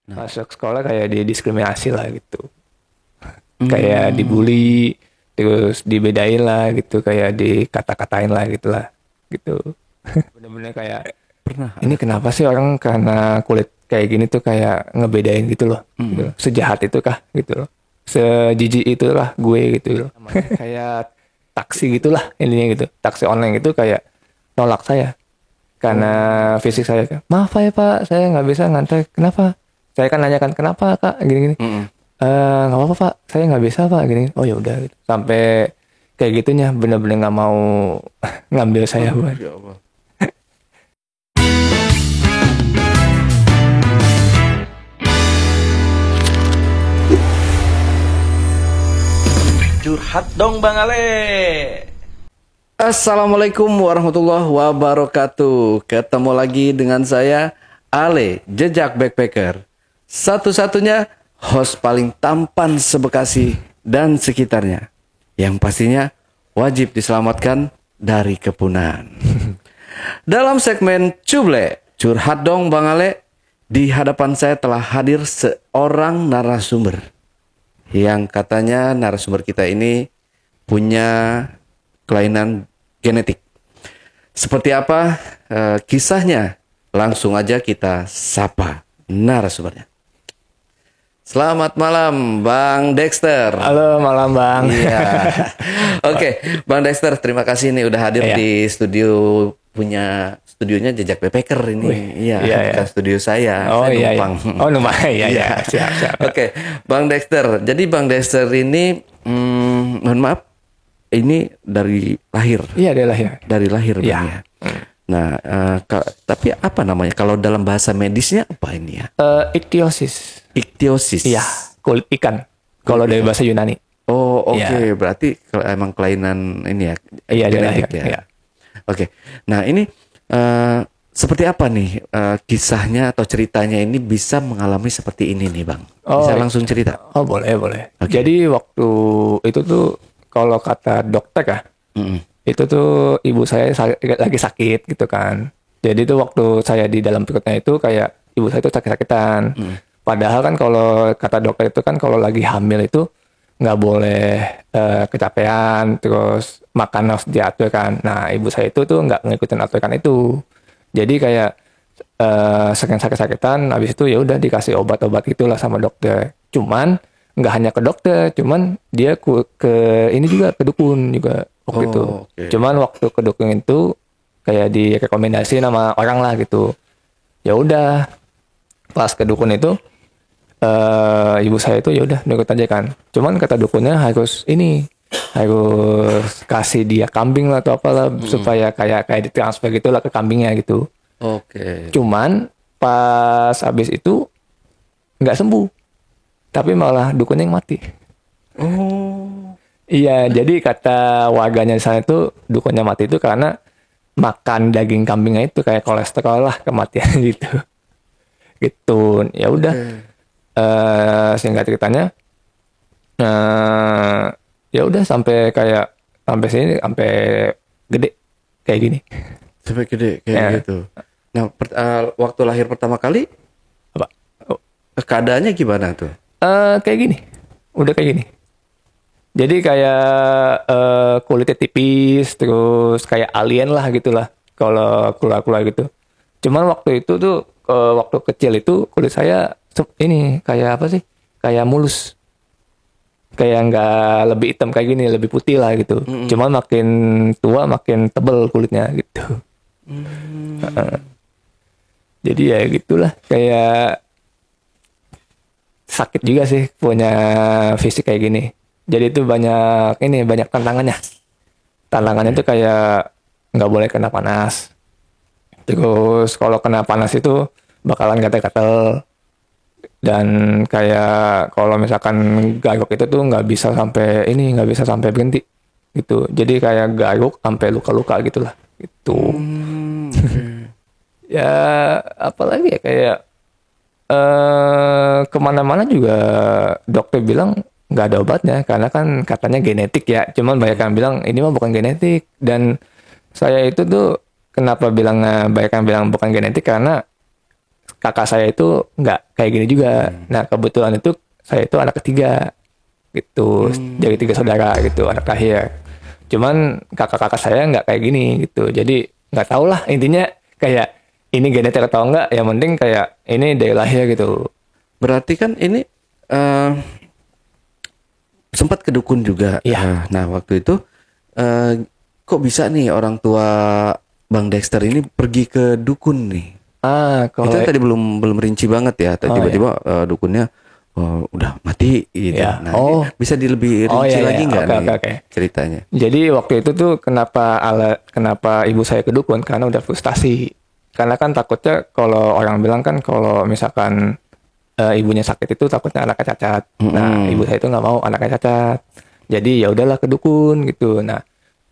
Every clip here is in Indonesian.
Masuk sekolah kayak didiskriminasi lah gitu. Kayak dibully, terus dibedain lah gitu, kayak dikata-katain lah gitu lah. Gitu. Bener-bener kayak Pernah ini ada. kenapa sih orang karena kulit kayak gini tuh kayak ngebedain gitu loh. Gitu. Sejahat itu kah gitu loh. Sejijik itulah gue gitu loh. Kayak taksi gitulah intinya gitu. Taksi online itu kayak nolak saya. Karena fisik saya kan, maaf ya Pak, saya nggak bisa nganter. Kenapa? Saya kan nanyakan kenapa Kak gini-gini. Nggak apa-apa Pak, saya nggak bisa Pak gini. Oh ya udah gitu. Sampai kayak gitunya bener-bener nggak mau ngambil saya buat. Ya Allah. Curhat dong Bang Ale. Assalamualaikum warahmatullahi wabarakatuh. Ketemu lagi dengan saya Ale, Jejak Backpacker. Satu-satunya host paling tampan se-Bekasi dan sekitarnya. Yang pastinya wajib diselamatkan dari kepunahan. Dalam segmen Cuble, Curhat dong Bang Ale, di hadapan saya telah hadir seorang narasumber. Yang katanya narasumber kita ini punya kelainan genetik. Seperti apa kisahnya? Langsung aja kita sapa narasumbernya. Selamat malam Bang Dexter. Halo malam Bang. Iya. Oke, Bang Dexter, terima kasih nih udah hadir Iya. di studionya Jejak Backpacker ini. Iya, bukan studio saya. Oh Saya iya, numpang. iya. Oh numpang, iya. Siap. Oke, Bang Dexter. Jadi Bang Dexter ini, mohon maaf, ini dari lahir. Iya adalah ya. Dari lahir, Bang, Iya. ya. Nah, tapi apa namanya? Kalau dalam bahasa medisnya apa ini ya? Ichthyosis. Ichthyosis. Iya, kulit ikan. Kalau dari bahasa Yunani. Oh, oke. Iya. Berarti emang kelainan ini ya. Iya, dari genetik lahir. ya. Iya. Oke. Nah, ini seperti apa nih kisahnya atau ceritanya ini bisa mengalami seperti ini nih, Bang? Bisa langsung cerita? Oh boleh. Oke. Jadi waktu itu tuh kalau kata dokter ya, itu tuh ibu saya lagi sakit gitu kan. Jadi tuh waktu saya di dalam perutnya itu kayak ibu saya tuh sakit-sakitan. Padahal kan kalau kata dokter itu kan kalau lagi hamil itu nggak boleh kecapean, terus makan harus diatur kan. Nah ibu saya itu tuh nggak ngikutin aturan itu. Jadi kayak saking sakit-sakitan, habis itu ya udah dikasih obat-obat gitulah sama dokter. Cuman nggak hanya ke dokter, cuman dia ke ini juga ke dukun juga waktu itu. oke. Cuman waktu ke dukun itu kayak direkomendasi nama orang lah gitu. Ya udah pas ke dukun itu ibu saya itu ya udah nurut aja kan. Cuman kata dukunnya harus kasih dia kambing lah atau apalah supaya kayak ditransfer gitulah ke kambingnya gitu. Oke. Cuman pas habis itu nggak sembuh, tapi malah dukunnya yang mati. Oh. Iya, jadi kata warganya di sana itu dukunnya mati itu karena makan daging kambingnya itu kayak kolesterol lah kematian gitu. Gitu. Ya udah. Singkat ceritanya ya udah sampai sini sampai gede kayak gini. Sampai gede kayak Ya. gitu. Nah, waktu lahir pertama kali Apa? keadaannya gimana tuh? Kayak gini. Udah kayak gini. Jadi kayak kulitnya tipis, terus kayak alien lah gitulah kalau keluar-keluar gitu. Cuman waktu itu tuh waktu kecil itu kulit saya ini kayak apa sih? Kayak mulus. Kayak nggak lebih hitam kayak gini, lebih putih lah gitu. Cuman makin tua makin tebel kulitnya gitu. Jadi ya gitulah, kayak sakit juga sih punya fisik kayak gini. Jadi itu banyak tantangannya. Tantangannya itu kayak nggak boleh kena panas. Terus kalau kena panas itu bakalan gatal-gatal. Dan kayak kalau misalkan garuk itu tuh nggak bisa sampai berhenti gitu. Jadi kayak garuk sampai luka-luka gitulah. Gitu. Ya apalagi ya kayak kemana-mana juga dokter bilang nggak ada obatnya karena kan katanya genetik ya. Cuman banyak yang bilang ini mah bukan genetik, dan saya itu tuh kenapa banyak yang bilang bukan genetik karena kakak saya itu nggak kayak gini juga. Nah kebetulan itu saya itu anak ketiga gitu, dari 3 saudara gitu, anak terakhir. Cuman kakak-kakak saya nggak kayak gini gitu, jadi nggak tahu lah intinya kayak ini genetik atau enggak, yang penting kayak ini dari lahir gitu. Berarti kan ini sempat ke dukun juga. Iya. Nah, waktu itu kok bisa nih orang tua Bang Dexter ini pergi ke dukun nih? Kalau Itu tadi belum rinci banget ya. Tiba-tiba dukunnya udah mati gitu. Iya. Nah, ini bisa lebih rinci lagi nggak nih Oke. ceritanya? Jadi waktu itu tuh kenapa ibu saya ke dukun, karena udah frustasi. Karena kan takutnya kalau orang bilang kan kalau misalkan ibunya sakit itu takutnya anaknya cacat. Nah, ibu saya itu nggak mau anaknya cacat. Jadi ya udahlah ke dukun gitu. Nah,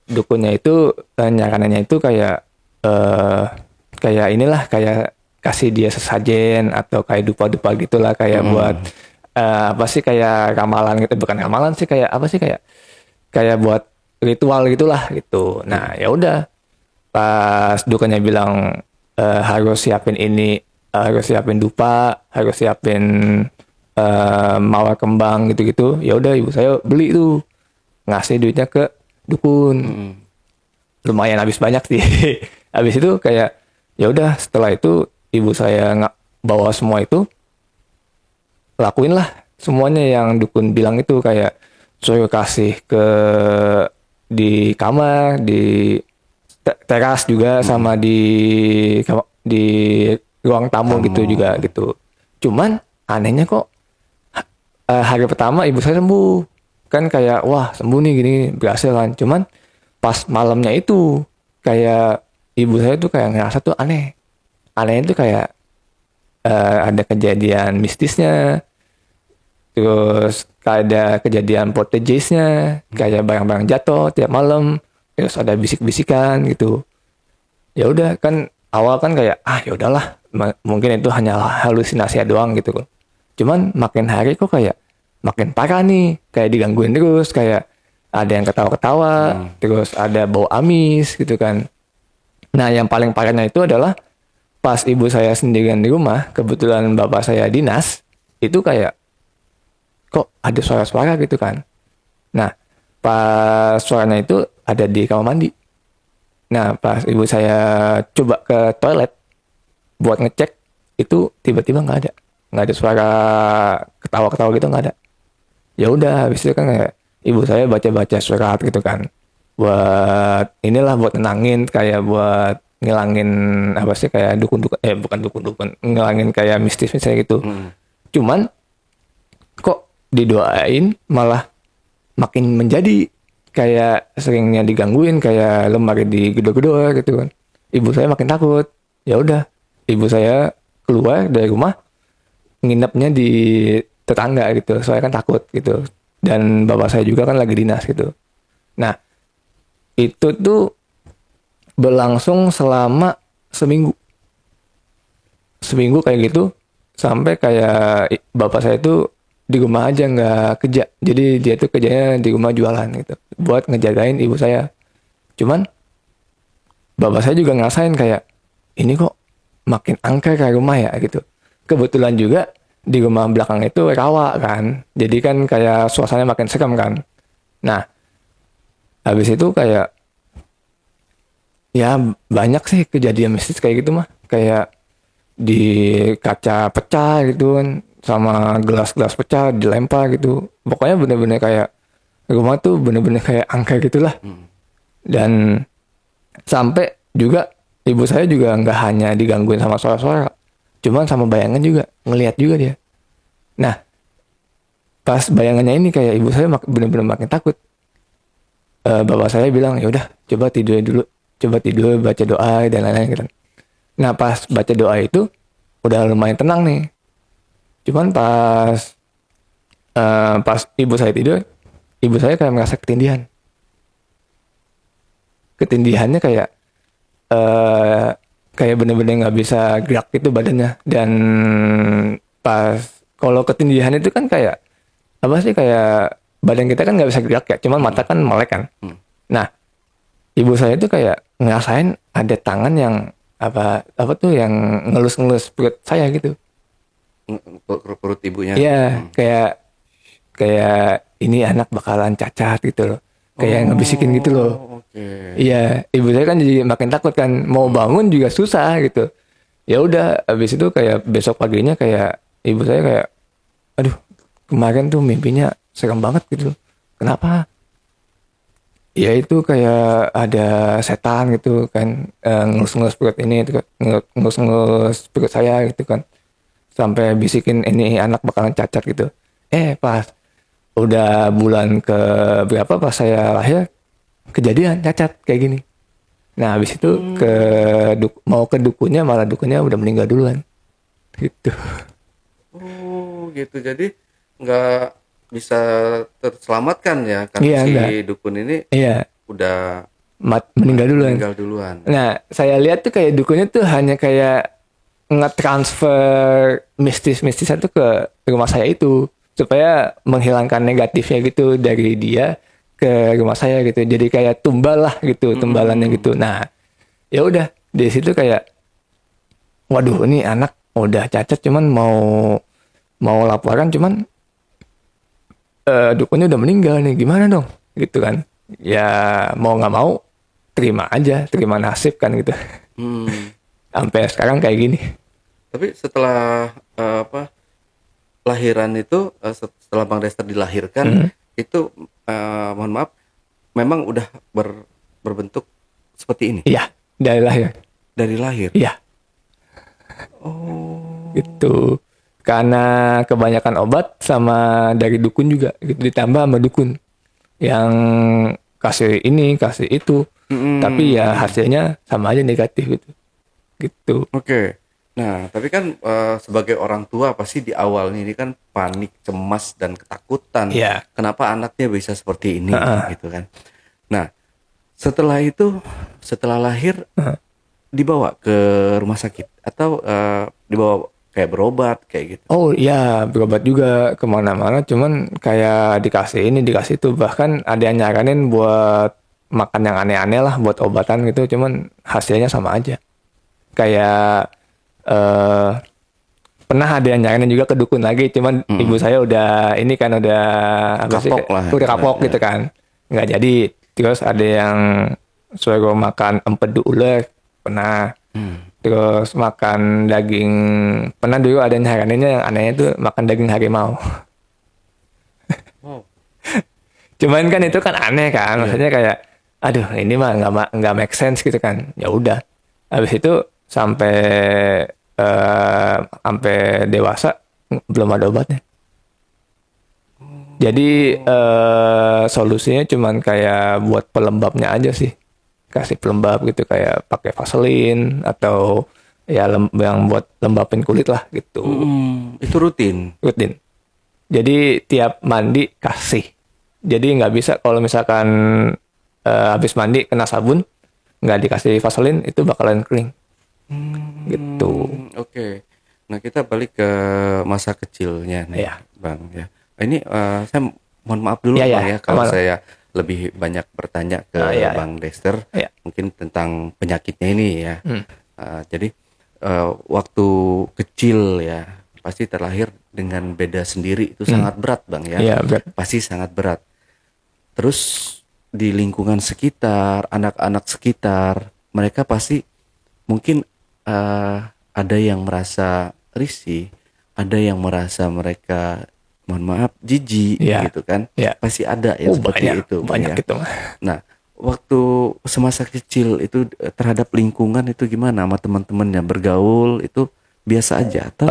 dukunnya itu nyaranannya itu kayak inilah, kayak kasih dia sesajen atau kayak dupa-dupa gitulah, kayak buat apa sih, kayak ramalan gitu, bukan ramalan sih, kayak apa sih, kayak buat ritual gitulah gitu. Nah, ya udah pas dukunnya bilang harus siapin ini, harus siapin dupa, harus siapin mawar kembang gitu-gitu. Ya udah ibu saya beli tuh, ngasih duitnya ke dukun. Lumayan habis banyak sih. Habis itu kayak ya udah, setelah itu ibu saya nggak bawa semua itu, lakuin lah semuanya yang dukun bilang itu, kayak suruh kasih ke di kamar, di teras juga, sama di ruang tamu gitu juga gitu. Cuman anehnya kok hari pertama ibu saya sembuh, kan kayak wah sembuh nih gini, berhasil kan. Cuman pas malamnya itu kayak ibu saya tuh kayak ngerasa tuh anehnya tuh kayak ada kejadian mistisnya, terus ada kejadian poltergeistnya, kayak barang-barang jatuh tiap malam, terus ada bisik-bisikan gitu. Ya udah kan awal kan kayak ya udahlah, mungkin itu hanya halusinasi doang gitu. Cuman makin hari kok kayak makin parah nih, kayak digangguin terus, kayak ada yang ketawa-ketawa, terus ada bau amis gitu kan. Nah yang paling parahnya itu adalah pas ibu saya sendirian di rumah, kebetulan bapak saya dinas, itu kayak kok ada suara-suara gitu kan. Nah pas suaranya itu ada di kamar mandi. Nah pas ibu saya coba ke toilet buat ngecek, itu tiba-tiba nggak ada suara ketawa-ketawa gitu, nggak ada. Ya udah habis itu kan kayak ibu saya baca-baca surat gitu kan, buat nenangin, kayak buat ngilangin apa sih, kayak dukun-dukun, bukan dukun-dukun, ngilangin kayak mistis-mistis gitu. Cuman kok didoain malah makin menjadi, kayak seringnya digangguin, kayak lemari digedor-gedor gitu kan. Ibu saya makin takut. Ya udah, ibu saya keluar dari rumah, nginepnya di tetangga gitu, soalnya kan takut gitu. Dan bapak saya juga kan lagi dinas gitu. Nah, itu tuh berlangsung selama seminggu kayak gitu, sampai kayak bapak saya itu di rumah aja nggak kerja, jadi dia tuh kerjanya di rumah jualan gitu, buat ngejagain ibu saya. Cuman bapak saya juga ngerasain kayak ini kok makin angker kayak rumah ya gitu. Kebetulan juga di rumah belakang itu rawa kan, jadi kan kayak suasananya makin seram kan. Nah habis itu kayak ya banyak sih kejadian mistis kayak gitu mah, kayak di kaca pecah gitu kan, sama gelas-gelas pecah dilempar gitu. Pokoknya bener-bener kayak rumah tuh bener-bener kayak angker gitulah. Dan sampai juga ibu saya juga nggak hanya digangguin sama suara-suara, cuman sama bayangan juga, ngelihat juga dia. Nah pas bayangannya ini kayak ibu saya bener-bener makin takut. Bapak saya bilang ya udah coba tidur dulu, coba tidur, baca doa dan lain-lain gitu. Nah pas baca doa itu udah lumayan tenang nih. Cuman pas ibu saya tidur, ibu saya kayak merasa ketindihan. Ketindihannya kayak bener-bener nggak bisa gerak gitu badannya. Dan pas kalau ketindihan itu kan kayak apa sih, kayak badan kita kan nggak bisa gerak ya, cuman mata kan melek kan. Nah ibu saya itu kayak ngerasain ada tangan yang apa tuh yang ngelus-ngelus perut saya gitu. Perut ibunya. Iya, kayak ini anak bakalan cacat gitu loh. Kayak ngebisikin gitu loh. Oke. Iya, ibu saya kan jadi makin takut kan, mau bangun juga susah gitu. Ya udah, habis itu kayak besok paginya kayak ibu saya kayak, aduh, kemarin tuh mimpinya serem banget gitu. Kenapa? Ya itu kayak ada setan gitu kan, ngelus-ngelus perut ini, ngelus-ngelus perut saya gitu kan, sampai bisikin ini anak bakalan cacat gitu. Pas udah bulan ke berapa pas saya lahir, kejadian cacat kayak gini. Nah, habis itu mau ke dukunnya, malah dukunnya udah meninggal duluan. Gitu. Oh, gitu. Jadi nggak bisa terselamatkan ya karena Iya, si enggak. dukun ini Iya, udah meninggal duluan. meninggal duluan. Nah, saya lihat tuh kayak dukunnya tuh hanya kayak nge-transfer mistis-mistis itu ke rumah saya itu supaya menghilangkan negatifnya gitu dari dia ke rumah saya gitu. Jadi kayak tumbal lah gitu, tumbalannya gitu. Nah, ya udah di situ kayak waduh ini anak udah cacat cuman mau laporan cuman dukunnya udah meninggal nih gimana dong gitu kan. Ya mau nggak mau terima aja, terima nasib kan gitu. Hmm. Sampai sekarang kayak gini. Tapi setelah lahiran itu setelah Bang Dexter dilahirkan itu mohon maaf memang udah berbentuk seperti ini Iya, dari lahir. dari lahir. Iya, Oh. gitu. Karena kebanyakan obat sama dari dukun juga gitu, ditambah sama dukun yang kasih ini, kasih itu. Tapi ya hasilnya sama aja negatif gitu. Gitu. Oke. Nah, tapi kan sebagai orang tua pasti di awalnya ini kan panik, cemas dan ketakutan. Iya. Kenapa anaknya bisa seperti ini gitu kan. Nah, setelah itu setelah lahir dibawa ke rumah sakit atau dibawa kayak berobat kayak gitu. Oh iya, berobat juga kemana-mana. Cuman kayak dikasih ini, dikasih itu. Bahkan ada yang nyaranin buat makan yang aneh-aneh lah, buat obatan gitu. Cuman hasilnya sama aja. Kayak pernah ada yang nyaranin juga ke dukun lagi. Cuman ibu saya udah ini kan udah apa sih? Kapok lah. Udah kapok Ya. gitu kan. Nggak jadi. Terus ada yang suruh makan empedu ular. Pernah. Terus makan daging, pernah dulu ada nyaraninnya yang anehnya tuh makan daging harimau. Wow. Cuman kan itu kan aneh kan, maksudnya kayak, aduh ini mah nggak make sense gitu kan. Ya udah, habis itu sampai dewasa belum ada obatnya. Jadi solusinya cuman kayak buat pelembabnya aja sih. Kasih pelembab gitu kayak pakai vaselin atau ya yang buat lembapin kulit lah gitu. Itu rutin. Rutin. Jadi tiap mandi kasih. Jadi nggak bisa kalau misalkan habis mandi kena sabun nggak dikasih vaselin itu bakalan kering. Gitu. Oke. Nah, kita balik ke masa kecilnya nih, Iya. Bang ya. Ini saya mohon maaf dulu Iya, Bang iya. ya kalau Aman. saya lebih banyak bertanya ke Iya, iya. Bang Dexter Iya. mungkin tentang penyakitnya ini ya. Jadi waktu kecil ya pasti terlahir dengan beda sendiri itu sangat berat Bang ya. Iya, berat. Pasti sangat berat. Terus di lingkungan sekitar, anak-anak sekitar, mereka pasti mungkin ada yang merasa risih, ada yang merasa mereka mohon maaf jijik Iya. gitu kan. Iya. Pasti ada yang seperti banyak, itu Bang, banyak ya. gitu. Nah, waktu semasa kecil itu terhadap lingkungan itu gimana sama teman-temannya bergaul itu biasa aja atau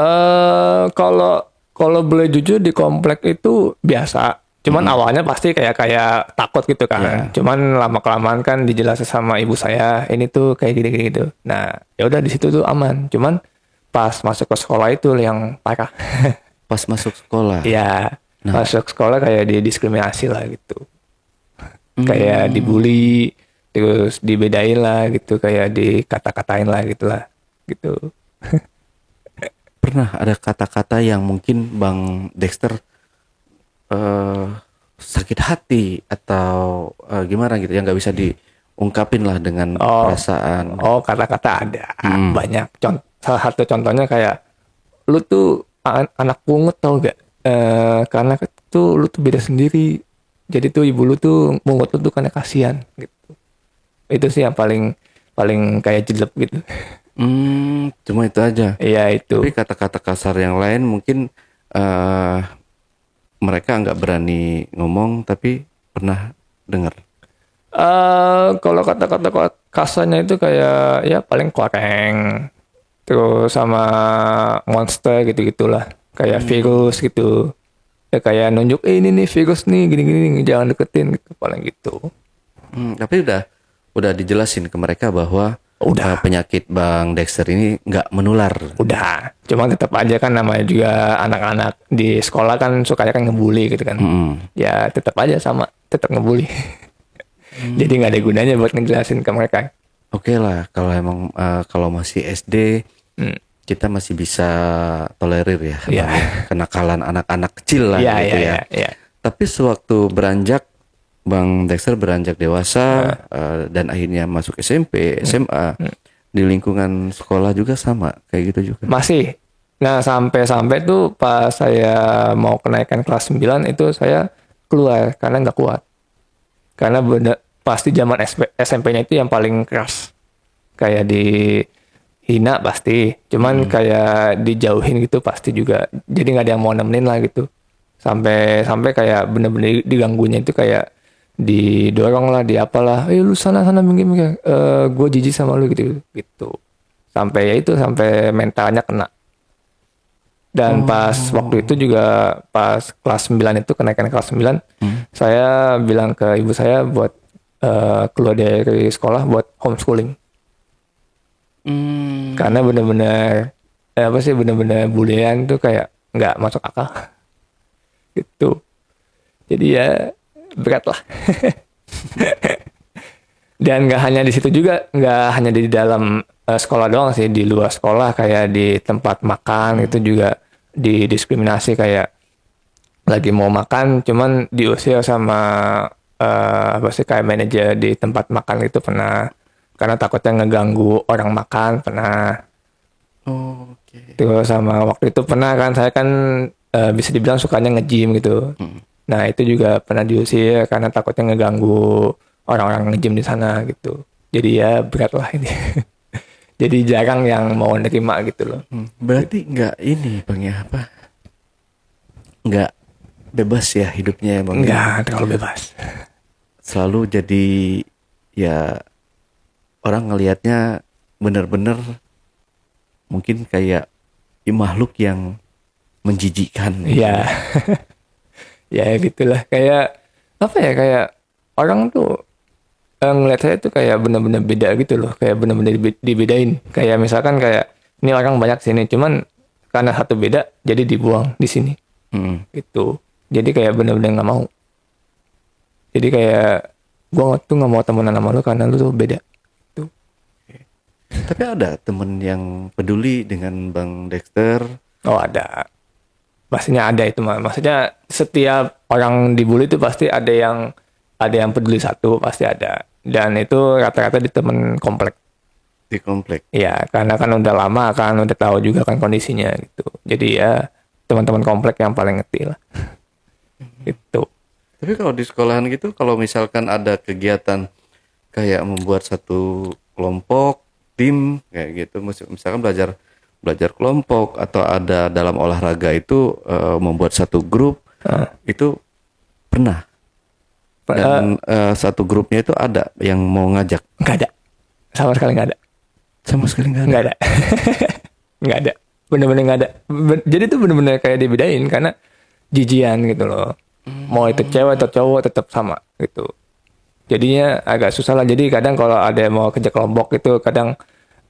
Kalau boleh jujur di komplek itu biasa. Cuman awalnya pasti kayak takut gitu kan. Iya. Cuman lama kelamaan kan dijelasin sama ibu saya ini tuh kayak gini gitu. Nah, ya udah di situ tuh aman. Cuman pas masuk ke sekolah itu yang parah. pas masuk sekolah? Iya, Nah. masuk sekolah kayak didiskriminasi lah gitu. Kayak dibully, terus dibedain lah gitu, kayak dikata-katain lah gitu lah. Gitu. Pernah ada kata-kata yang mungkin Bang Dexter sakit hati atau gimana gitu yang nggak bisa ungkapin lah dengan perasaan. Oh, kata-kata ada banyak. Salah satu contohnya kayak lu tuh anak pungut tau gak? Karena tuh lu tuh beda sendiri. Jadi tuh ibu lu tuh mungut lu tuh karena kasihan gitu. Itu sih yang paling paling kayak jelek gitu. Cuma itu aja. Iya itu. Tapi kata-kata kasar yang lain mungkin mereka nggak berani ngomong, tapi pernah dengar. Kalau kata-kata kasarnya itu kayak ya paling koreng, terus sama monster gitu-gitulah, kayak virus gitu. Ya kayak nunjuk ini nih virus nih gini-gini jangan deketin gitu paling gitu. Tapi udah dijelasin ke mereka bahwa Udah. penyakit Bang Dexter ini nggak menular. Udah, cuma tetap aja kan namanya juga anak-anak di sekolah kan sukanya kan ngebully gitu kan. Ya tetap aja sama, tetap ngebully. Jadi nggak ada gunanya buat ngejelasin ke mereka. Oke lah, kalau emang kalau masih SD kita masih bisa tolerir ya, Iya. Bang, ya. Kenakalan anak-anak kecil lah Iya, gitu iya, ya. iya. Tapi sewaktu Bang Dexter beranjak dewasa dan akhirnya masuk SMP, SMA, di lingkungan sekolah juga sama kayak gitu juga. Masih. Nah, sampai tuh pas saya mau kenaikan kelas 9 itu saya keluar karena nggak kuat. Karena pasti zaman SMP-nya itu yang paling keras. Kayak dihina pasti. Cuman kayak dijauhin gitu pasti juga. Jadi nggak ada yang mau nemenin lah gitu. Sampai kayak bener-bener diganggunya itu kayak didorong lah, di apalah, lu sana minggir, gue jijik sama lu gitu. Sampai ya itu, sampai mentalnya kena. Dan pas waktu itu juga pas kelas 9 itu kenaikan kelas 9, saya bilang ke ibu saya buat keluar dari sekolah buat homeschooling. Karena bener-bener bener-bener bulian tuh kayak nggak masuk akal. Gitu. Jadi ya berat lah. Dan nggak hanya di situ juga, nggak hanya di dalam sekolah doang sih, di luar sekolah kayak di tempat makan itu juga didiskriminasi, kayak lagi mau makan cuman diusir sama kayak manajer di tempat makan itu pernah, karena takutnya ngeganggu orang makan pernah. Oke. Terus sama waktu itu pernah kan saya kan bisa dibilang sukanya nge-gym gitu. Nah itu juga pernah diusir karena takutnya ngeganggu orang-orang nge-gym di sana gitu. Jadi ya berat lah ini. Jadi jarang yang mau nerima gitu loh. Berarti nggak ini Bang ya, apa? Nggak bebas ya hidupnya ya Bang? Nggak terlalu bebas. Selalu jadi ya orang ngelihatnya bener-bener mungkin kayak makhluk yang menjijikkan. Iya. Ya gitulah, kayak apa ya, kayak orang tuh ngeliat saya tuh kayak bener-bener beda gitu loh, kayak bener-bener dibedain. Kayak misalkan kayak ini orang banyak sini, cuman karena satu beda jadi dibuang di sini. Gitu. Jadi kayak bener-bener nggak mau. Jadi kayak gua tuh nggak mau temenan sama lu karena lu tuh beda. Tuh. Tapi ada temen yang peduli dengan Bang Dexter. Oh ada. Pastinya ada itu mah. Maksudnya setiap orang dibully itu pasti ada yang peduli satu, pasti ada. Dan itu rata-rata di temen komplek. Di komplek. Iya, karena kan udah lama kan, udah tahu juga kan kondisinya gitu. Jadi ya teman-teman komplek yang paling ngerti lah. Itu. Tapi kalau di sekolahan gitu, kalau misalkan ada kegiatan kayak membuat satu kelompok, tim kayak gitu, misalkan belajar kelompok atau ada dalam olahraga itu membuat satu grup, itu pernah. Dan satu grupnya itu ada yang mau ngajak. Nggak ada. Sama sekali nggak ada. Sama sekali nggak ada. Nggak ada. Nggak ada. Bener-bener nggak ada. Jadi tuh bener-bener kayak dibedain karena jijian gitu loh. Mau itu cewek atau cowok tetap sama gitu. Jadinya agak susah lah. Jadi kadang kalau ada yang mau kerja kelompok itu kadang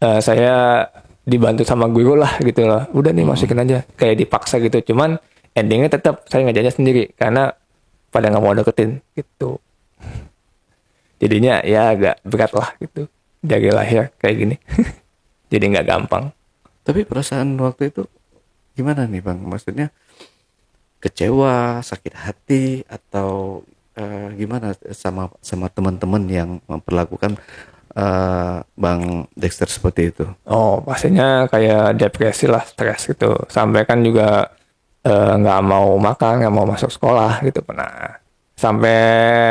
saya dibantu sama guru lah gitu loh. Udah nih masukin aja. Kayak dipaksa gitu. Cuman endingnya tetap saya ngajarnya sendiri karena pada nggak mau deketin gitu. Jadinya ya agak berat lah gitu. Dari lahir kayak gini. Jadi nggak gampang. Tapi perasaan waktu itu gimana nih Bang? Maksudnya kecewa, sakit hati, atau gimana sama sama teman-teman yang memperlakukan Bang Dexter seperti itu? Oh, pastinya kayak depresi lah, stres gitu. Sampai kan juga nggak mau makan, nggak mau masuk sekolah gitu pernah. Sampai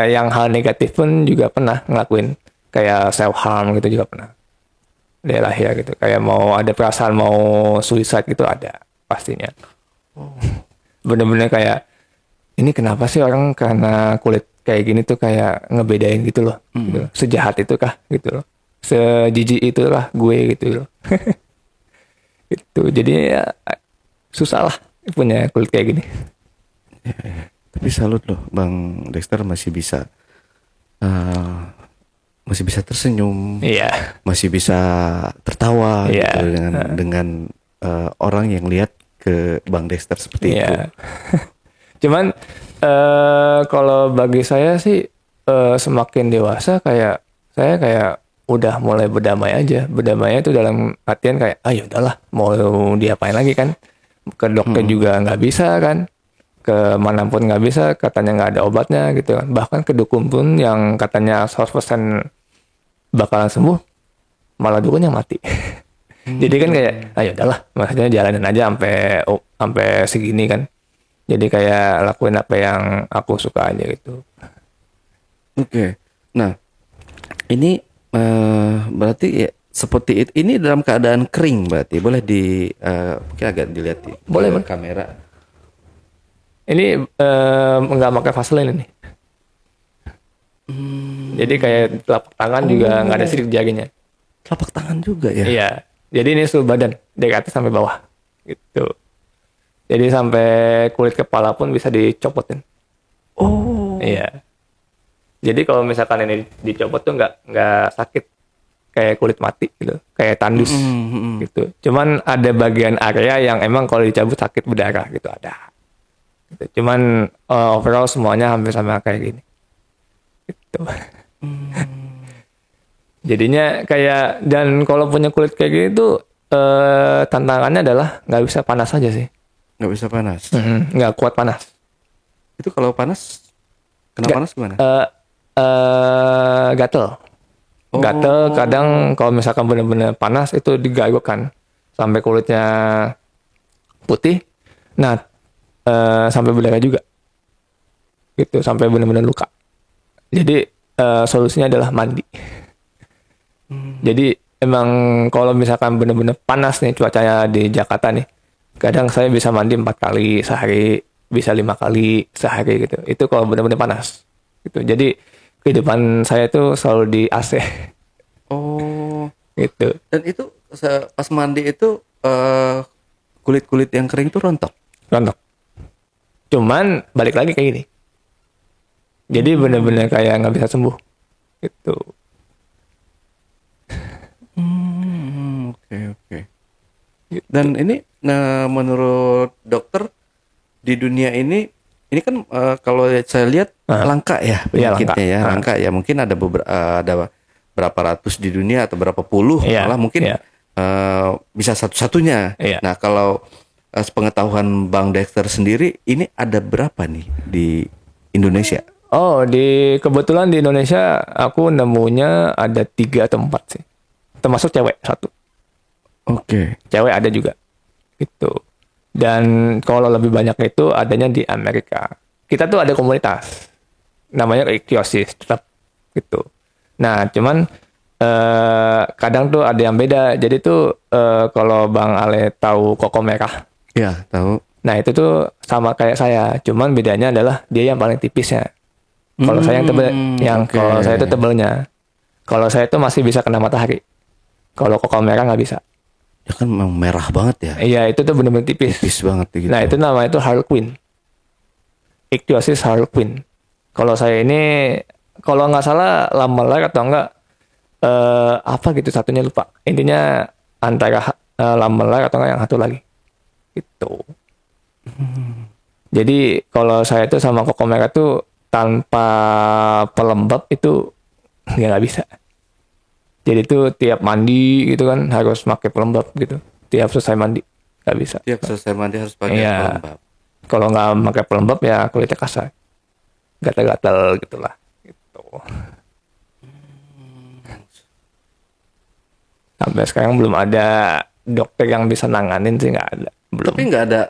yang hal negatif pun juga pernah ngelakuin. Kayak self harm gitu juga pernah. Dari lahir gitu. Kayak mau ada perasaan mau suicide gitu ada pastinya. Bener-bener kayak ini kenapa sih orang karena kulit kayak gini tuh kayak ngebedain gitu loh. Gitu. Sejahat itu kah gitu loh. Sejijik itulah gue gitu loh. Itu jadi ya susah lah punya kulit kayak gini. Tapi salut loh, Bang Dexter eh, masih bisa tersenyum, Iya. masih bisa tertawa Iya. gitu dengan orang yang lihat ke Bang Dexter seperti itu. Iya. Cuman kalau bagi saya sih semakin dewasa kayak saya kayak udah mulai berdamai aja. Berdamai itu dalam artian kayak ya udahlah mau diapain lagi kan. Ke dokter juga nggak bisa kan. Ke manapun nggak bisa, katanya nggak ada obatnya gitu kan. Bahkan ke dukun pun yang katanya 100% bakalan sembuh, malah dukunnya mati. Jadi kan kayak ya udahlah, maksudnya jalanin aja sampai segini kan. Jadi kayak lakuin apa yang aku suka aja gitu. Oke. Nah, ini berarti ya, seperti itu. Ini dalam keadaan kering berarti. Boleh mungkin agak dilihat di Boleh, ke boleh. kamera. Ini nggak pakai Vaseline ini. Jadi kayak telapak tangan juga nggak ada sidik jarinya. Telapak tangan juga ya. Iya. Jadi ini seluruh badan dari atas sampai bawah gitu. Jadi sampai kulit kepala pun bisa dicopotin. Oh. Iya. Jadi kalau misalkan ini dicopot tuh nggak sakit kayak kulit mati gitu, kayak tandus gitu. Cuman ada bagian area yang emang kalau dicabut sakit berdarah gitu ada. Gitu. Cuman overall semuanya hampir sama kayak gini. Gitu. Jadinya kayak dan kalau punya kulit kayak gini tuh tantangannya adalah nggak bisa panas aja sih. Nggak bisa panas. Nggak kuat panas. Itu kalau panas, kena panas gimana? Gatel. Gatel kadang kalau misalkan bener-bener panas itu digayungkan sampai kulitnya putih. Nah, sampai berdarah juga. Gitu, sampai bener-bener luka. Jadi solusinya adalah mandi. Jadi emang kalau misalkan bener-bener panas nih cuacanya di Jakarta nih, kadang saya bisa mandi 4 kali sehari, bisa 5 kali sehari gitu. Itu kalau bener-bener panas. Gitu. Jadi kehidupan saya itu selalu di AC. Oh. Gitu. Dan itu pas mandi itu kulit-kulit yang kering tuh rontok. Rontok. Cuman balik lagi kayak gini. Jadi bener-bener kayak nggak bisa sembuh. Gitu. Oke. Dan ini menurut dokter di dunia ini kan kalau saya lihat langka ya penyakitnya ya, langka ya. Mungkin ada berapa ratus di dunia atau berapa puluh, malah mungkin bisa satu-satunya. Nah, kalau sepengetahuan Bang Dexter sendiri, ini ada berapa nih di Indonesia? Oh, kebetulan di Indonesia aku nemunya ada 3 atau 4 sih. Termasuk cewek 1. Oke. Cewek ada juga. Gitu. Dan kalau lebih banyak itu adanya di Amerika. Kita tuh ada komunitas. Namanya ichthyosis tetap gitu. Nah, cuman kadang tuh ada yang beda. Jadi tuh kalau Bang Ale tahu koko merah. Ya, tahu. Nah, itu tuh sama kayak saya. Cuman bedanya adalah dia yang paling tipisnya. Kalau saya yang tebel, kalau saya itu tebelnya. Kalau saya itu masih bisa kena matahari. Kalau koko merah nggak bisa. Ya kan memang merah banget ya. Iya, itu tuh bener-bener tipis. Tipis banget gitu. Nah, itu namanya itu harlequin. Ichthyosis harlequin. Kalau saya ini, kalau nggak salah lamelar atau enggak, apa gitu satunya lupa. Intinya antara lamelar atau enggak yang satu lagi. Gitu. Jadi kalau saya itu sama koko merah tuh tanpa pelembab itu nggak bisa. Jadi tuh tiap mandi gitu kan harus pakai pelembab gitu. Tiap selesai mandi nggak bisa. Tiap selesai mandi harus pakai pelembab. Kalau nggak pakai pelembab ya kulitnya kasar. gatal-gatal gitulah gitu. Sampai sekarang belum ada dokter yang bisa nanganin sih, nggak ada, belum. Tapi nggak ada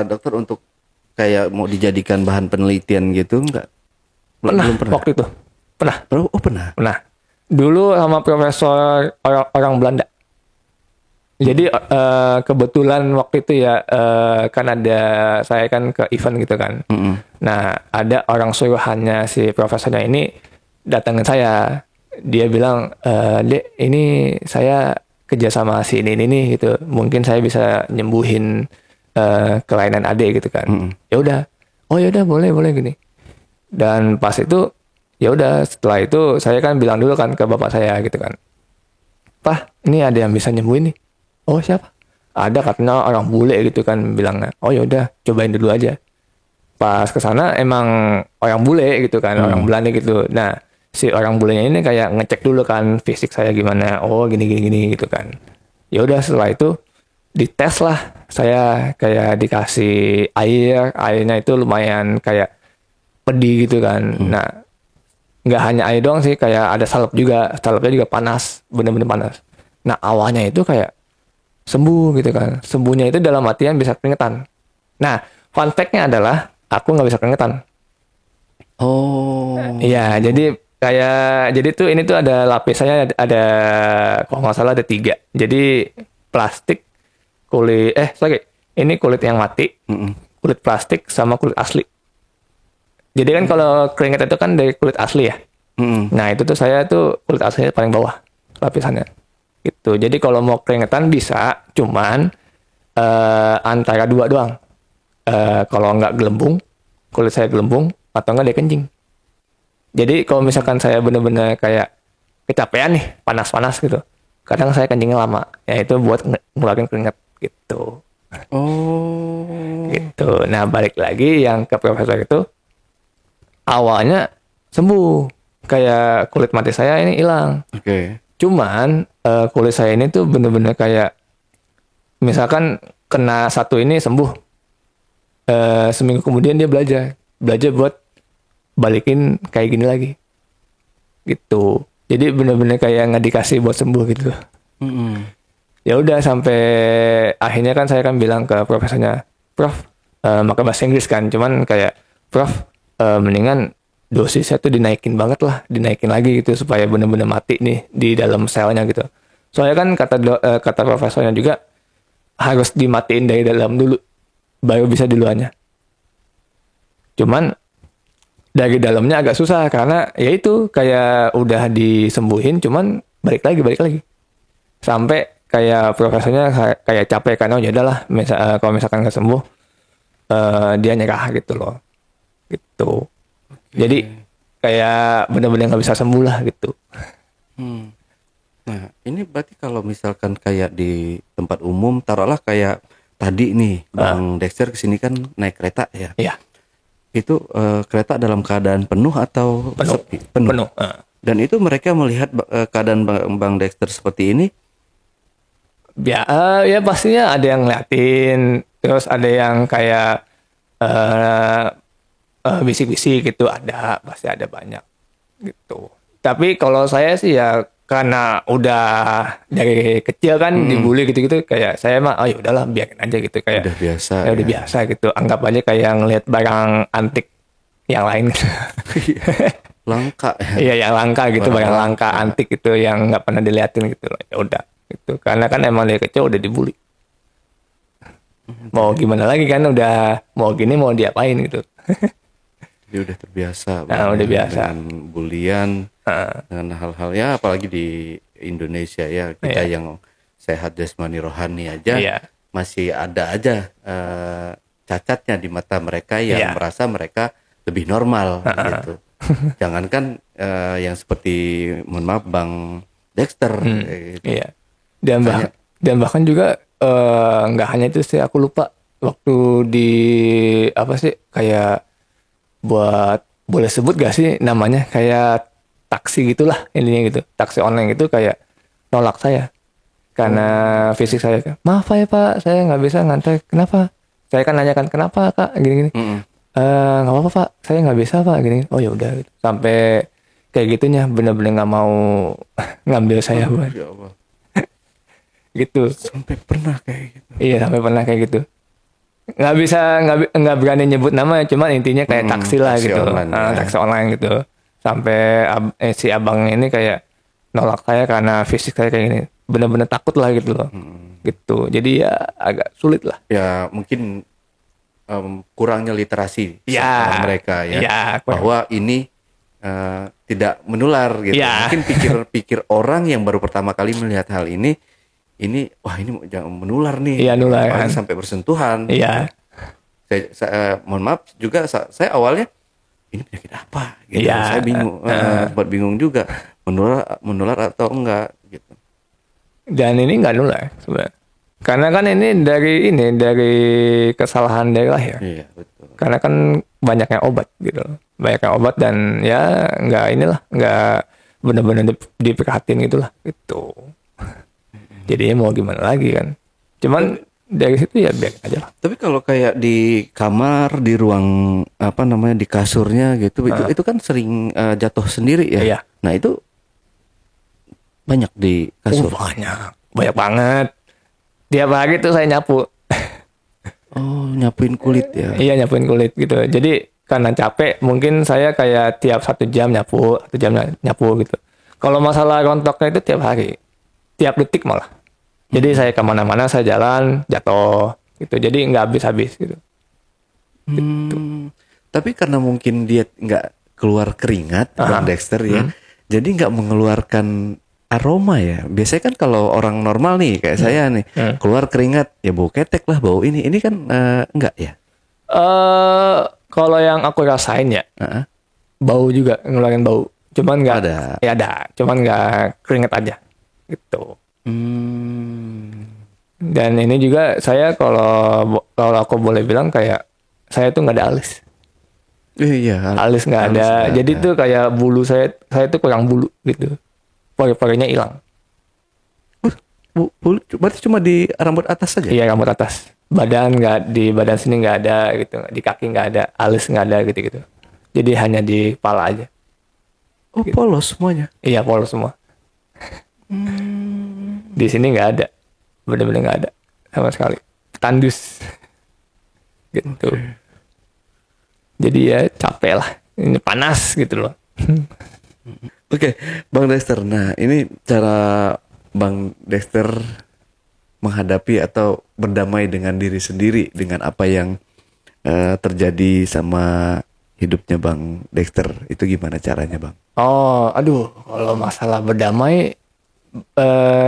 dokter untuk kayak mau dijadikan bahan penelitian gitu, nggak? Pernah, Belum pernah. waktu itu pernah. Oh pernah. Nah, dulu sama profesor orang Belanda. Jadi kebetulan waktu itu ya kan ada, saya kan ke event gitu kan. Nah, ada orang suruhannya si profesornya ini datangin saya. Dia bilang, Dek, ini saya kerja sama si ini nih gitu. Mungkin saya bisa nyembuhin kelainan adik gitu kan. Ya udah. Oh ya udah, boleh gini. Dan pas itu ya udah, setelah itu saya kan bilang dulu kan ke bapak saya gitu kan. Pak, ini ada yang bisa nyembuhin nih. Oh siapa? Ada katanya orang bule gitu kan bilangnya. Oh ya udah, cobain dulu aja. Pas ke sana emang orang bule gitu kan, orang Belanda gitu. Nah, si orang bulenya ini kayak ngecek dulu kan fisik saya gimana. Oh gini gitu kan. Ya udah, setelah itu dites lah. Saya kayak dikasih airnya itu lumayan kayak pedih gitu kan. Nah, nggak hanya air doang sih, kayak ada salepnya juga panas, bener-bener panas. Nah, awalnya itu kayak sembuh gitu kan. Sembuhnya itu dalam artian bisa keringetan. Nah, fun fact-nya adalah aku nggak bisa keringetan. Oh. Iya, jadi tuh ini tuh ada lapisannya, ada kalau nggak salah ada 3. Jadi plastik, ini kulit yang mati, kulit plastik sama kulit asli. Jadi kan kalau keringet itu kan dari kulit asli ya. Nah itu tuh saya tuh kulit aslinya paling bawah lapisannya. Gitu. Jadi kalau mau keringetan bisa, cuman antara 2 doang. Kalau nggak gelembung, kulit saya gelembung, atau nggak dia kencing. Jadi kalau misalkan saya bener-bener kayak kecapean nih, panas-panas gitu, kadang saya kencingnya lama. Ya itu buat ngeluarin keringet gitu. Oh. Gitu. Nah balik lagi yang ke profesor itu, awalnya sembuh, kayak kulit mati saya ini hilang. Oke. Cuman kulit saya ini tuh bener-bener kayak misalkan kena satu ini sembuh, seminggu kemudian dia belajar buat balikin kayak gini lagi gitu. Jadi bener-bener kayak nggak dikasih buat sembuh gitu. Ya udah, sampai akhirnya kan saya kan bilang ke profesornya, Prof, pakai bahasa Inggris kan, cuman kayak Prof, mendingan dosisnya tuh dinaikin banget lah, dinaikin lagi gitu supaya bener-bener mati nih di dalam selnya gitu. Soalnya kan kata profesornya juga harus dimatiin dari dalam dulu, baru bisa di luarnya. Cuman dari dalamnya agak susah karena ya itu kayak udah disembuhin, cuman balik lagi. Sampai kayak profesornya kayak capek kan, oh ya udahlah, kalau misalkan nggak sembuh, dia nyerah gitu loh. Gitu. Jadi kayak benar-benar nggak bisa sembuh lah gitu. Nah, ini berarti kalau misalkan kayak di tempat umum, taruhlah kayak tadi nih, Bang Dexter kesini kan naik kereta ya. Iya. Itu kereta dalam keadaan penuh atau sepi? Penuh. Dan itu mereka melihat keadaan Bang Dexter seperti ini. Ya pastinya ada yang ngeliatin, terus ada yang kayak bisik-bisik gitu, pasti ada banyak gitu. Tapi kalau saya sih ya karena udah dari kecil kan dibully gitu-gitu, kayak saya mah oh ya udahlah biarin aja gitu, kayak Udah biasa. udah biasa gitu, anggap aja kayak ngelihat barang antik yang lain gitu. Langka ya. Iya yang langka gitu, barang langka antik gitu yang nggak pernah diliatin gitu loh. Ya udah gitu, karena kan emang dari kecil udah dibully. Mau gimana lagi kan, udah mau gini mau diapain gitu. Dia udah terbiasa. Udah biasa dengan bulian, dengan hal-hal ya, apalagi di Indonesia ya, kita yang sehat jasmani rohani aja masih ada aja cacatnya di mata mereka yang merasa mereka lebih normal gitu. Jangankan yang seperti, mohon maaf, Bang Dexter gitu. Iya. Dan bahkan juga nggak hanya itu sih, aku lupa waktu di apa sih, kayak buat, boleh sebut gak sih namanya, kayak taksi gitulah intinya gitu, taksi online itu kayak nolak saya karena fisik saya. Maaf ya Pak, saya nggak bisa nganter. Kenapa? Saya kan nanyakan kenapa Kak, gini-gini. nggak apa-apa Pak, saya nggak bisa Pak gini. Oh ya udah gitu. Sampai kayak gitunya bener-bener nggak mau ngambil saya buat Ya Allah. gitu. Sampai pernah kayak gitu. Iya sampai pernah kayak gitu. Nggak bisa nggak berani nyebut nama, cuman intinya kayak taksi lah taksi gitu. online, ya. Taksi online gitu. Sampai si abang ini kayak nolak saya karena fisik saya kayak gini. Bener-bener takut lah gitu loh. Gitu. Jadi ya agak sulit lah. Ya mungkin kurangnya literasi Ya, sama mereka ya, ya, bahwa ini tidak menular gitu. Ya. Mungkin pikir orang yang baru pertama kali melihat hal ini wah ini jangan menular nih. Iya, nular, Apalagi kan. sampai bersentuhan. Iya. Saya mohon maaf juga saya awalnya ini penyakit apa gitu. Iya. Saya bingung, sempat bingung juga menular atau enggak gitu. Dan ini nggak nular sebenarnya. Karena kan ini dari kesalahan dari lahir. Iya betul. Karena kan banyaknya obat gitu. Banyaknya obat dan ya nggak benar-benar diperhatiin gitulah gitu. Jadinya mau gimana lagi kan. Cuman dari situ ya biarin aja lah. Tapi kalau kayak di kamar, di ruang apa namanya, di kasurnya gitu, itu kan sering jatuh sendiri ya. Iya. Nah itu banyak di kasur. Banyak banget. Tiap hari tuh saya nyapu. Oh, nyapuin kulit ya. Iya nyapuin kulit gitu. Jadi karena capek mungkin saya kayak tiap 1 jam nyapu, 1 jam nyapu gitu. Kalau masalah rontoknya itu tiap hari, tiap detik malah. Jadi saya kemana-mana saya jalan jatuh gitu. Jadi nggak habis-habis gitu. Tapi karena mungkin dia nggak keluar keringat, Bang Dexter ya, jadi nggak mengeluarkan aroma ya. Biasanya kan kalau orang normal nih kayak saya nih, keluar keringat ya bau ketek lah, bau ini. Ini kan enggak ya? Kalau yang aku rasain ya, bau juga ngeluarin bau. Cuman nggak Ada. Ya ada. Cuman nggak keringet aja gitu. Dan ini juga saya kalau aku boleh bilang kayak saya tuh nggak ada alis. Iya. Alis nggak ada. nggak Jadi ada. tuh kayak bulu saya tuh kurang bulu gitu. Pori-porinya hilang. Berarti cuma di rambut atas saja? Iya rambut atas. Badan nggak, di badan sini nggak ada gitu. Di kaki nggak ada. Alis nggak ada gitu-gitu. Jadi hanya di kepala aja. Oh, polos semuanya. Iya polos semua. Di sini nggak ada. Bener-bener nggak ada sama sekali. Tandus. Gitu. Jadi ya capek lah. Ini panas gitu loh. Oke, Bang Dexter. Nah, ini cara Bang Dexter menghadapi atau berdamai dengan diri sendiri dengan apa yang terjadi sama hidupnya Bang Dexter. Itu gimana caranya, Bang? Oh, aduh, kalau masalah berdamai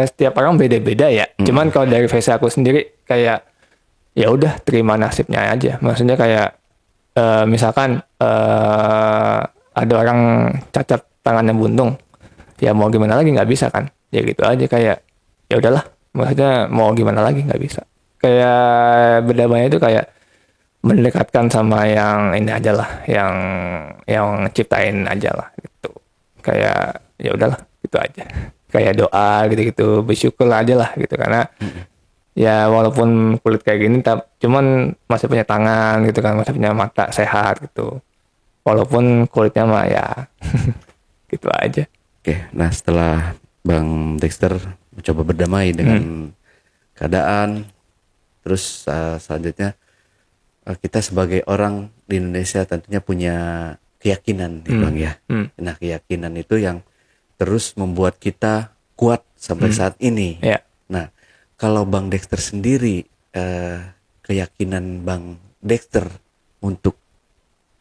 setiap orang beda-beda ya. Cuman kalau dari versi aku sendiri kayak ya udah terima nasibnya aja. Maksudnya kayak misalkan ada orang cacat tangannya buntung, ya mau gimana lagi nggak bisa kan? Ya gitu aja kayak ya udahlah. Maksudnya mau gimana lagi nggak bisa. Kayak berdamai itu kayak mendekatkan sama yang ini aja lah, yang ciptain aja lah gitu. Kayak ya udahlah gitu aja. Kayak doa gitu-gitu, bersyukur aja lah gitu karena ya walaupun kulit kayak gini cuman masih punya tangan gitu kan, masih punya mata sehat gitu. Walaupun kulitnya mah ya gitu aja. Oke, nah setelah Bang Dexter mencoba berdamai dengan keadaan, terus selanjutnya kita sebagai orang di Indonesia tentunya punya keyakinan, nih, Bang ya. Nah, keyakinan itu yang terus membuat kita kuat sampai saat ini. Ya. Nah, kalau Bang Dexter sendiri, keyakinan Bang Dexter untuk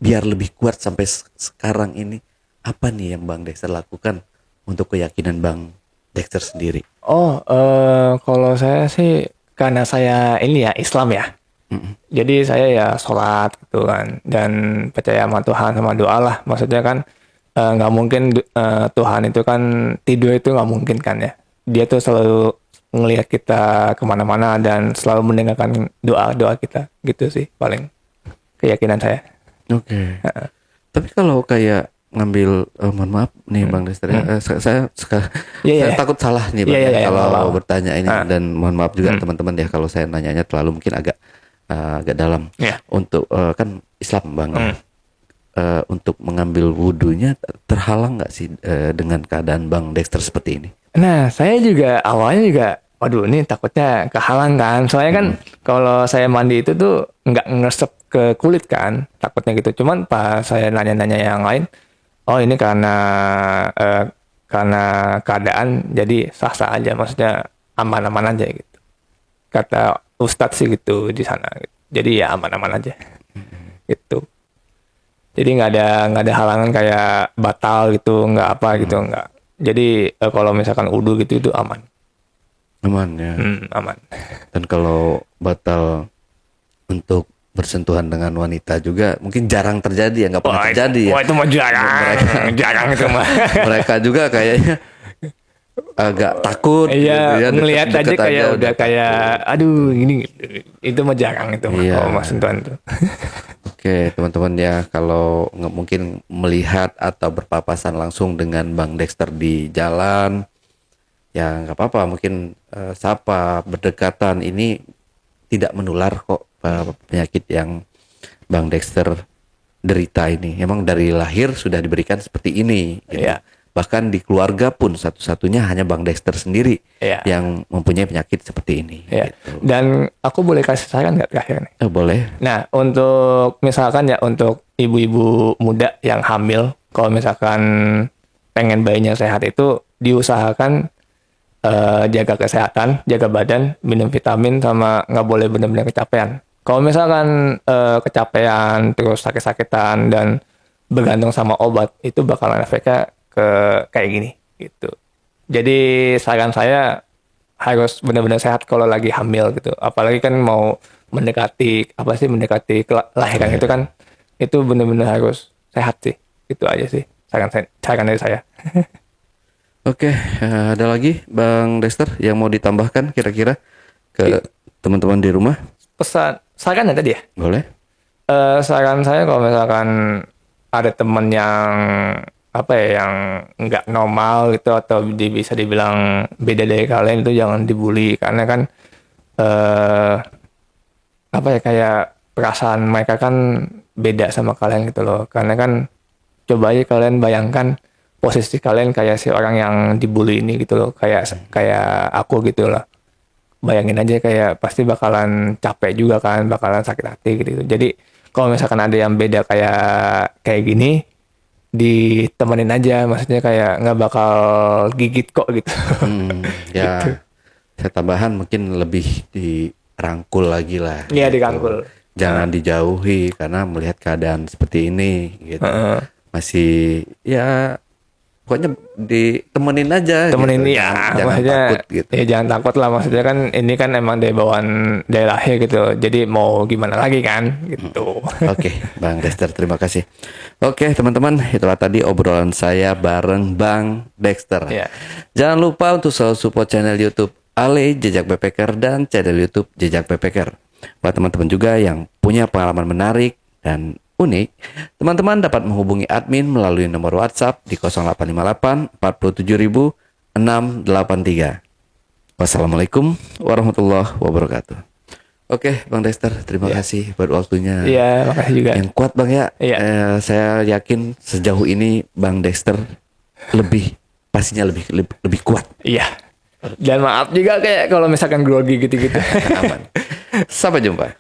biar lebih kuat sampai sekarang ini, apa nih yang Bang Dexter lakukan untuk keyakinan Bang Dexter sendiri? Oh, kalau saya sih karena saya ini ya Islam ya. Jadi saya ya sholat gitu kan dan percaya sama Tuhan sama doa lah. Maksudnya kan nggak mungkin Tuhan itu kan tidur itu nggak mungkin kan ya. Dia tuh selalu ngelihat kita kemana-mana dan selalu mendengarkan doa-doa kita gitu sih paling keyakinan saya. Oke. Tapi kalau kayak ngambil, mohon maaf nih Bang Dexter, saya takut salah nih Bang kalau bertanya ini dan mohon maaf juga teman-teman ya kalau saya nanyanya terlalu mungkin agak agak dalam. Ya. Untuk kan Islam Bang. Untuk mengambil wudhunya terhalang nggak sih dengan keadaan Bang Dexter seperti ini? Nah, saya juga awalnya juga, waduh ini takutnya kehalang kan. Soalnya kan kalau saya mandi itu tuh nggak ngesep ke kulit kan, takutnya gitu. Cuman pas saya nanya-nanya yang lain, oh ini karena keadaan jadi sah-sah aja, maksudnya aman-aman aja gitu. Kata Ustadz sih gitu di sana. Gitu. Jadi ya aman-aman aja gitu. Jadi nggak ada halangan kayak batal gitu, nggak apa gitu, nggak. Jadi kalau misalkan udu gitu itu aman. Aman ya. Aman. Dan kalau batal untuk bersentuhan dengan wanita juga mungkin jarang terjadi ya, nggak pernah terjadi ya. Wah itu mah jarang. Jarang itu mah. Mereka juga kayaknya agak takut Iya, gitu ya, ngelihat aja deket-deket kayak udah kayak aduh ini gitu. Itu mah jarang itu mah Iya. kalau mas sentuhan tuh. Oke teman-teman ya, kalau nggak mungkin melihat atau berpapasan langsung dengan Bang Dexter di jalan, ya nggak apa-apa, mungkin sapa, berdekatan, ini tidak menular kok penyakit yang Bang Dexter derita ini. Emang dari lahir sudah diberikan seperti ini gitu. Iya. Bahkan di keluarga pun satu-satunya hanya Bang Dexter sendiri Iya. yang mempunyai penyakit seperti ini Ya. gitu. Dan aku boleh kasih saran nggak terakhir nih? Boleh. Nah, untuk misalkan ya untuk ibu-ibu muda yang hamil, kalau misalkan pengen bayinya sehat itu diusahakan jaga kesehatan, jaga badan, minum vitamin, sama nggak boleh benar-benar kecapean. Kalau misalkan kecapean, terus sakit-sakitan, dan bergantung sama obat, itu bakalan efeknya ke kayak gini, gitu. Jadi saran saya harus benar-benar sehat kalau lagi hamil gitu. Apalagi kan mau mendekati kelahiran itu kan, itu benar-benar harus sehat sih. Itu aja sih saran dari saya. Oke, ada lagi Bang Dexter yang mau ditambahkan kira-kira ke teman-teman di rumah? Saran ya tadi ya? Boleh. Saran saya kalau misalkan ada teman yang yang nggak normal gitu, atau bisa dibilang beda dari kalian, itu jangan dibully, karena kan kayak perasaan mereka kan beda sama kalian gitu loh. Karena kan coba aja kalian bayangkan posisi kalian kayak si orang yang dibully ini gitu loh, kayak aku gitu loh. Bayangin aja kayak pasti bakalan capek juga kan, bakalan sakit hati gitu. Jadi kalau misalkan ada yang beda kayak gini, ditemenin aja, maksudnya kayak nggak bakal gigit kok gitu. Ya, Gitu. saya tambahan mungkin lebih dirangkul lagi lah. Iya, gitu. dirangkul. Jangan dijauhi karena melihat keadaan seperti ini gitu. Masih ya pokoknya ditemenin aja. Temenin gitu. ya, Jangan maksudnya takut gitu. ya jangan takut lah, maksudnya kan ini kan emang dari bawaan dari lahir gitu, jadi mau gimana lagi kan gitu. Oke, Bang Dexter, terima kasih. Oke, teman-teman, itulah tadi obrolan saya bareng Bang Dexter. Iya. Jangan lupa untuk selalu support channel YouTube Ale Jejak Backpacker dan channel YouTube Jejak Backpacker. Buat teman-teman juga yang punya pengalaman menarik dan unik, teman-teman dapat menghubungi admin melalui nomor WhatsApp di 0858 4700683. Wassalamualaikum warahmatullahi wabarakatuh. Oke, Bang Dexter, terima kasih buat waktunya. Iya, makasih juga. Yang kuat Bang ya. Iya. Saya yakin sejauh ini Bang Dexter pastinya lebih kuat. Iya. Dan maaf juga kayak kalau misalkan grogi gitu-gitu. Aman. Sampai jumpa.